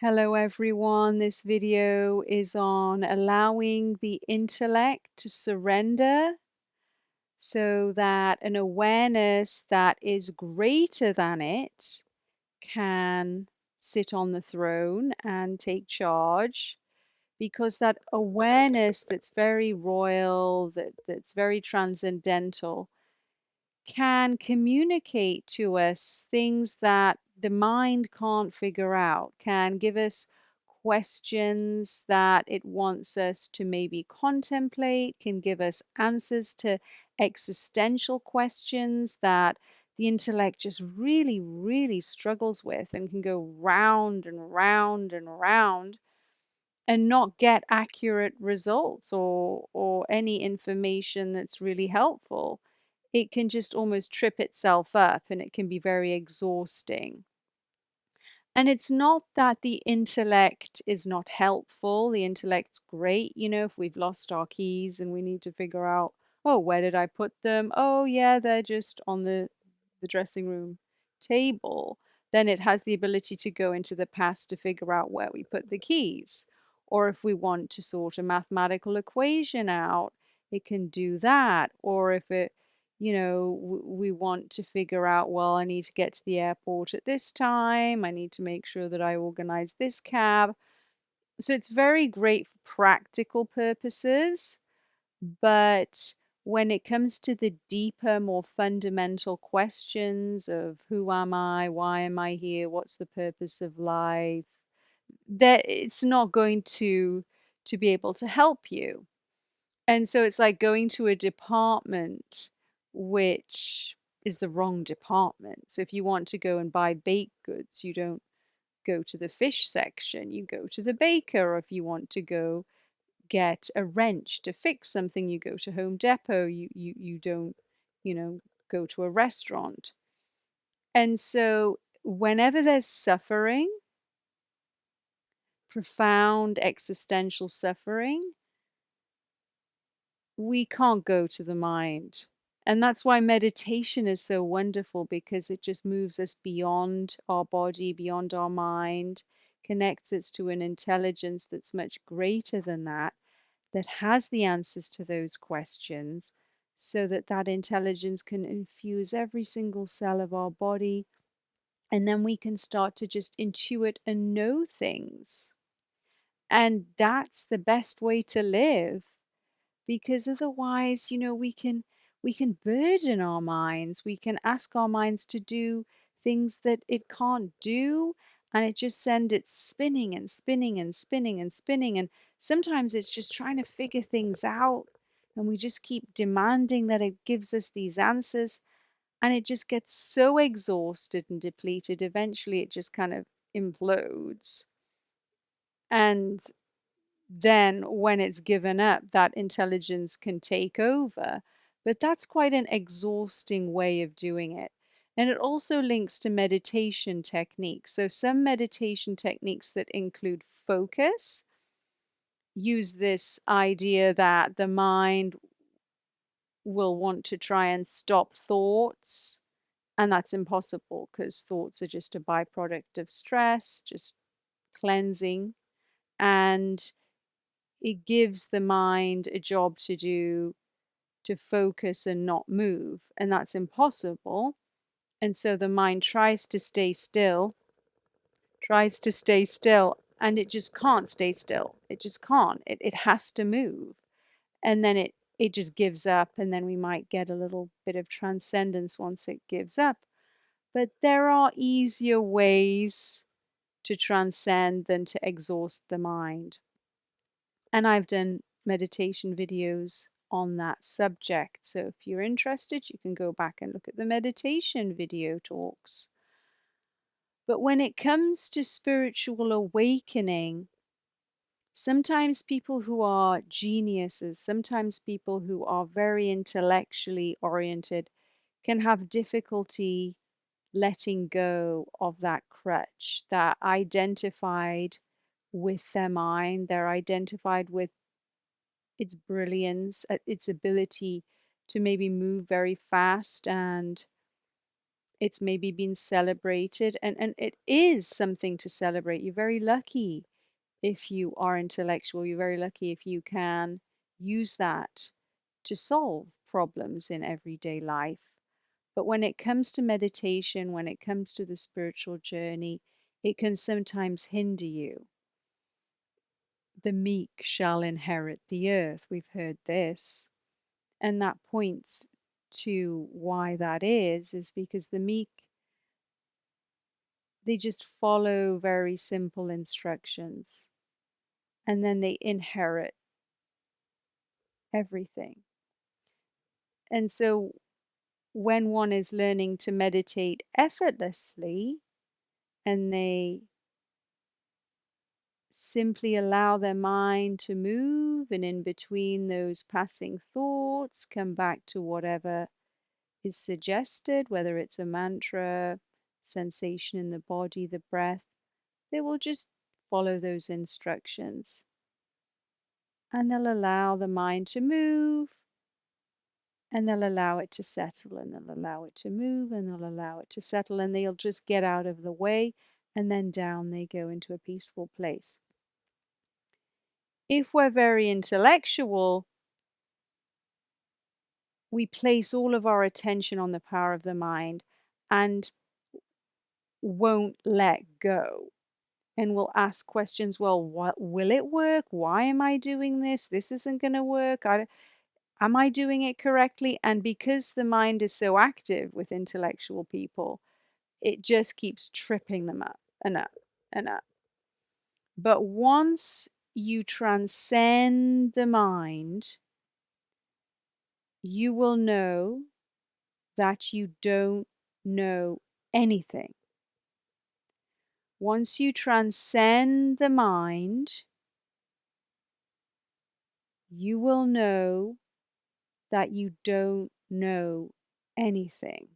Hello everyone, this video is on allowing the intellect to surrender so that an awareness that is greater than it can sit on the throne and take charge, because that awareness that's very royal, that's very transcendental, can communicate to us things that the mind can't figure out, can give us questions that it wants us to maybe contemplate, can give us answers to existential questions that the intellect just really, really struggles with and can go round and round and round and not get accurate results or any information that's really helpful. It can just almost trip itself up and it can be very exhausting. And it's not that the intellect is not helpful. The intellect's great, if we've lost our keys and we need to figure out, oh, where did I put them? Oh, yeah, they're just on the dressing room table. Then it has the ability to go into the past to figure out where we put the keys. Or if we want to sort a mathematical equation out, it can do that. Or if we want to figure out, well, I need to get to the airport at this time. I need to make sure that I organize this cab. So it's very great for practical purposes. But when it comes to the deeper, more fundamental questions of who am I? Why am I here? What's the purpose of life? That it's not going to be able to help you. And so it's like going to a department which is the wrong department. So if you want to go and buy baked goods, you don't go to the fish section, you go to the baker. Or if you want to go get a wrench to fix something, you go to Home Depot. You don't, go to a restaurant. And so whenever there's suffering, profound existential suffering, we can't go to the mind. And that's why meditation is so wonderful, because it just moves us beyond our body, beyond our mind, connects us to an intelligence that's much greater than that has the answers to those questions, so that that intelligence can infuse every single cell of our body. And then we can start to just intuit and know things. And that's the best way to live, because otherwise, we can burden our minds. We can ask our minds to do things that it can't do, and it just send it spinning and spinning and spinning and spinning. And sometimes it's just trying to figure things out, and we just keep demanding that it gives us these answers, and it just gets so exhausted and depleted. Eventually it just kind of implodes. And then when it's given up, that intelligence can take over. But that's quite an exhausting way of doing it. And it also links to meditation techniques. So some meditation techniques that include focus use this idea that the mind will want to try and stop thoughts. And that's impossible, because thoughts are just a byproduct of stress, just cleansing. And it gives the mind a job to do, to focus and not move, and that's impossible. And so the mind tries to stay still, and it just can't stay still. It just can't. It has to move. And then it just gives up, and then we might get a little bit of transcendence once it gives up. But there are easier ways to transcend than to exhaust the mind. And I've done meditation videos on that subject. So if you're interested, you can go back and look at the meditation video talks. But when it comes to spiritual awakening, sometimes people who are geniuses, sometimes people who are very intellectually oriented, can have difficulty letting go of that crutch, that identified with their mind. They're identified with its brilliance, its ability to maybe move very fast and It's maybe been celebrated, and it is something to celebrate. You're very lucky if you are intellectual. You're very lucky if you can use that to solve problems in everyday life. But when it comes to meditation, when it comes to the spiritual journey, it can sometimes hinder you. The meek shall inherit the earth. We've heard this. And that points to why that is because the meek, they just follow very simple instructions and then they inherit everything. And so when one is learning to meditate effortlessly and they simply allow their mind to move and in between those passing thoughts, come back to whatever is suggested, whether it's a mantra, sensation in the body, the breath, they will just follow those instructions and they'll allow the mind to move and they'll allow it to settle and they'll allow it to move and they'll allow it to settle and they'll just get out of the way and then down they go into a peaceful place. If we're very intellectual, we place all of our attention on the power of the mind and won't let go. And we'll ask questions, well, what will it work? Why am I doing this? This isn't going to work. Am I doing it correctly? And because the mind is so active with intellectual people, it just keeps tripping them up and up and up. But once you transcend the mind, you will know that you don't know anything. Once you transcend the mind, you will know that you don't know anything.